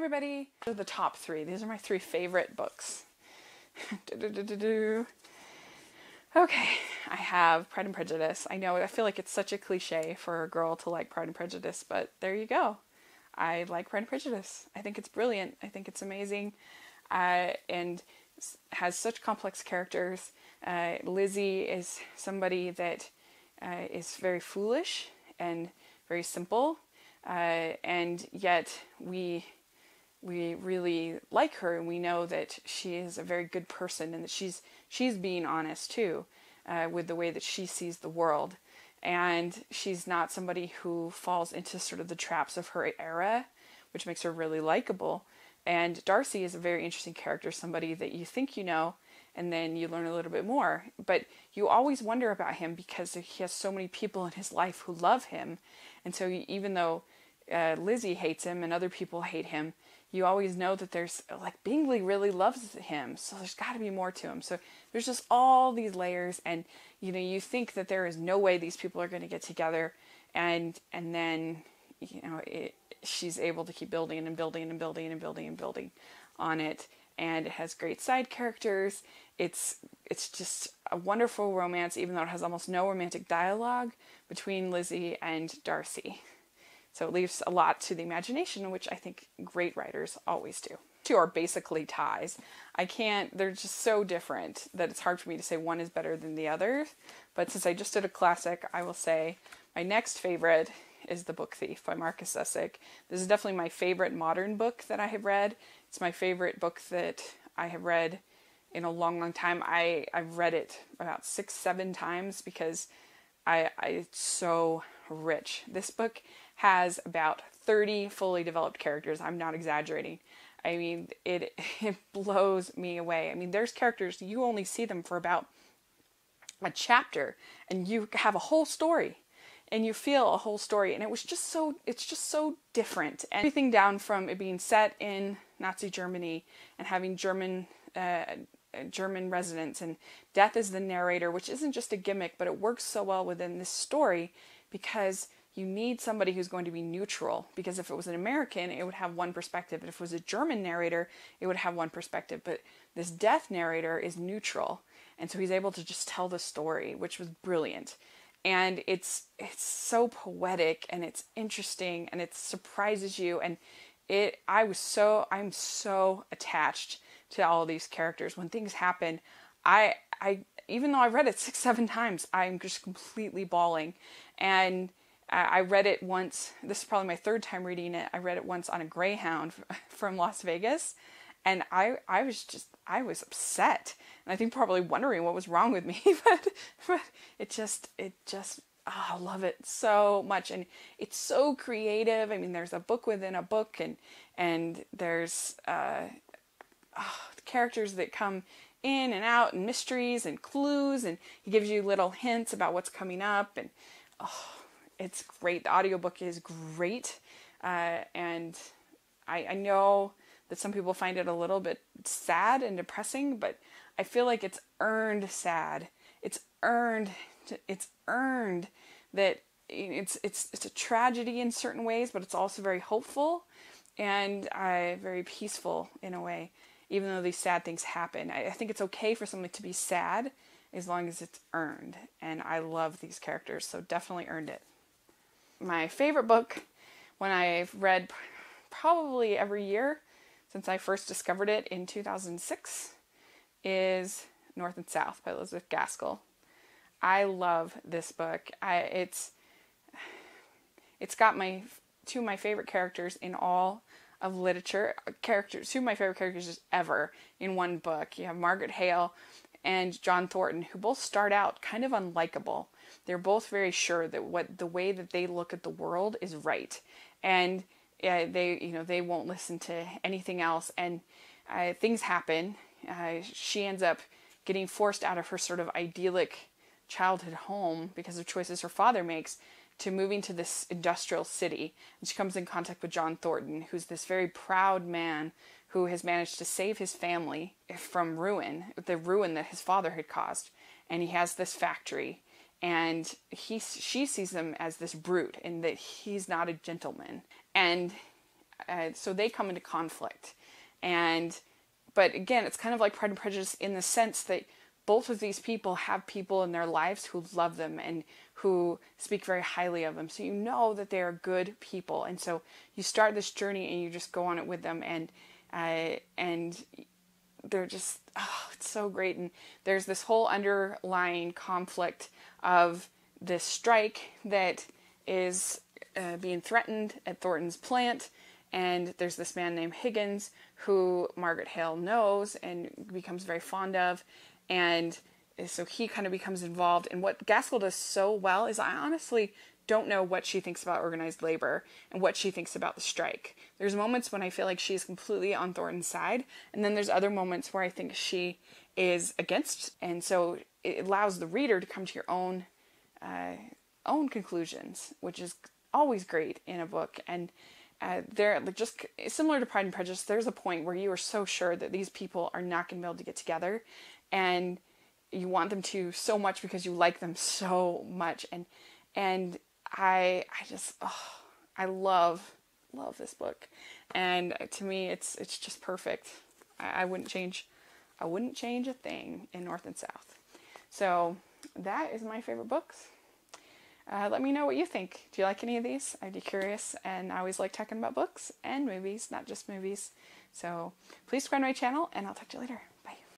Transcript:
everybody. These are the top three. These are my three favorite books. Okay, I have Pride and Prejudice. I know, I feel like it's such a cliche for a girl to like Pride and Prejudice, but there you go. I like Pride and Prejudice. I think it's brilliant. I think it's amazing, and has such complex characters. Lizzie is somebody that is very foolish and very simple, and yet we really like her, and we know that she is a very good person, and that she's being honest too, with the way that she sees the world, and she's not somebody who falls into sort of the traps of her era, which makes her really likable. And Darcy is a very interesting character, somebody that you think you know, and then you learn a little bit more, but you always wonder about him because he has so many people in his life who love him, and so even though Lizzie hates him and other people hate him, you always know that there's, like, Bingley really loves him, so there's got to be more to him. So there's just all these layers, and, you know, you think that there is no way these people are going to get together, and then, you know, she's able to keep building and building and building and building and building on it, and it has great side characters. It's just a wonderful romance, even though it has almost no romantic dialogue between Lizzie and Darcy. So it leaves a lot to the imagination, which I think great writers always do. Two are basically ties. They're just so different that it's hard for me to say one is better than the other. But since I just did a classic, I will say my next favorite is The Book Thief by Marcus Zussek. This is definitely my favorite modern book that I have read. It's my favorite book that I have read in a long, long time. I've read it about 6-7 times because it's so rich. This book has about 30 fully developed characters. I'm not exaggerating. I mean, it blows me away. I mean, there's characters, you only see them for about a chapter, and you have a whole story, and you feel a whole story, and it's just so different. And everything down from it being set in Nazi Germany and having German residents, and death is the narrator, which isn't just a gimmick, but it works so well within this story because you need somebody who's going to be neutral, because if it was an American, it would have one perspective, but if it was a German narrator, it would have one perspective. But this death narrator is neutral, and so he's able to just tell the story, which was brilliant. And it's so poetic, and it's interesting, and it surprises you, and I'm so attached to all of these characters. When things happen, I even though I read it 6-7 times, I'm just completely bawling. And I read it once. This is probably my third time reading it. I read it once on a Greyhound from Las Vegas, and I was upset, and I think probably wondering what was wrong with me. but I love it so much, and it's so creative. I mean, there's a book within a book, and there's characters that come in and out, and mysteries and clues, and he gives you little hints about what's coming up, and it's great. The audiobook is great, and I know that some people find it a little bit sad and depressing, but I feel like it's earned sad. It's earned that it's a tragedy in certain ways, but it's also very hopeful and very peaceful in a way, even though these sad things happen. I think it's okay for something to be sad as long as it's earned, and I love these characters, so definitely earned it. My favorite book, one I've read probably every year since I first discovered it in 2006, is North and South by Elizabeth Gaskell. I love this book. It's got two of my favorite characters in all of literature. Two of my favorite characters ever in one book. You have Margaret Hale and John Thornton, who both start out kind of unlikable. They're both very sure that the way that they look at the world is right, and they won't listen to anything else. And things happen. She ends up getting forced out of her sort of idyllic childhood home because of choices her father makes, to moving to this industrial city. And she comes in contact with John Thornton, who's this very proud man who has managed to save his family from the ruin that his father had caused. And he has this factory, and she sees him as this brute, and that he's not a gentleman. And so they come into conflict. But again, it's kind of like Pride and Prejudice in the sense that both of these people have people in their lives who love them and who speak very highly of them. So you know that they are good people. And so you start this journey and you just go on it with them, and they're just, oh, it's so great. And there's this whole underlying conflict of this strike that is being threatened at Thornton's plant. And there's this man named Higgins who Margaret Hale knows and becomes very fond of. And so he kind of becomes involved. And what Gaskell does so well is I honestly don't know what she thinks about organized labor and what she thinks about the strike. There's moments when I feel like she's completely on Thornton's side. And then there's other moments where I think she is against. And so it allows the reader to come to your own conclusions, which is always great in a book. And they're like, just similar to Pride and Prejudice, there's a point where you are so sure that these people are not going to be able to get together, and you want them to so much because you like them so much. And I just, I love this book, and to me it's just perfect. I wouldn't change a thing in North and South. So that is my favorite books. Let me know what you think. Do you like any of these? I'd be curious, and I always like talking about books and movies, not just movies. So please subscribe to my channel, and I'll talk to you later.